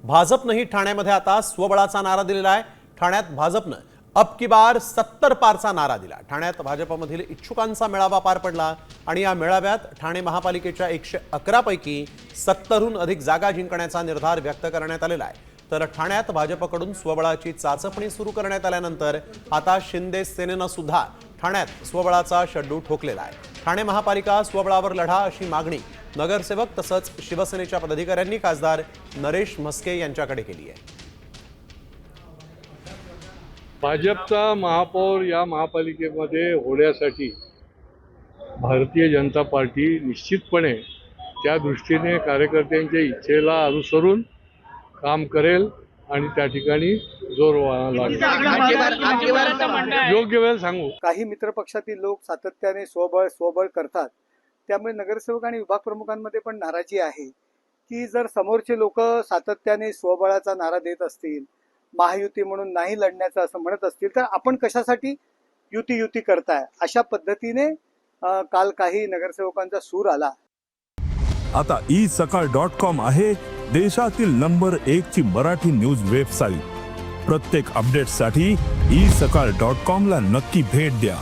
भाजपनंही ठाण्यामध्ये आता स्वबळाचा नारा दिलेला आहे। ठाण्यात भाजपनं अब की बार 70 पारचा नारा दिला। ठाण्यात भाजपमधील इच्छुकांचा मेळावा पार पडला आणि या मेळाव्यात ठाणे महापालिकेच्या 111 पैकी 70हून अधिक जागा जिंकण्याचा निर्धार व्यक्त करण्यात आलेला आहे। तर ठाण्यात भाजपकडून स्वबळाची चाचपणी सुरू करण्यात आल्यानंतर आता शिंदे सेनेनं सुद्धा ठाण्यात स्वबळाचा शड्डू ठोकलेला आहे। ठाणे महापालिका स्वबळावर लढा अशी मागणी नगरसेवक तसंच शिवसेनेच्या पदाधिकाऱ्यांनी खासदार नरेश म्हस्के यांच्याकडे केली आहे। भाजपचा महापौर या महापालिकेमध्ये होण्यासाठी भारतीय जनता पार्टी निश्चितपणे त्या दृष्टीने कार्यकर्त्यांच्या इच्छेला अनुसरून काम करेल आणि त्या ठिकाणी जोर लागेल। योग्य वेळ सांगू। काही मित्रपक्षातील लोक सातत्याने स्वबळ करतात, त्यामुळे नगरसेवक आणि विभाग प्रमुखांमध्ये पण नाराजी आहे की जर समोरचे लोक सातत्याने स्वबळाचा नारा देत असतील, महायुती म्हणून नाही लढण्याचं असं म्हणत असतील, तर आपण कशासाठी युती करताय अशा पद्धतीने काल काही नगरसेवकांचा सूर आला। आता isakal.com आहे देशातील नंबर 1 ची मराठी न्यूज वेबसाईट। प्रत्येक अपडेटसाठी isakal.com ला नक्की भेट द्या।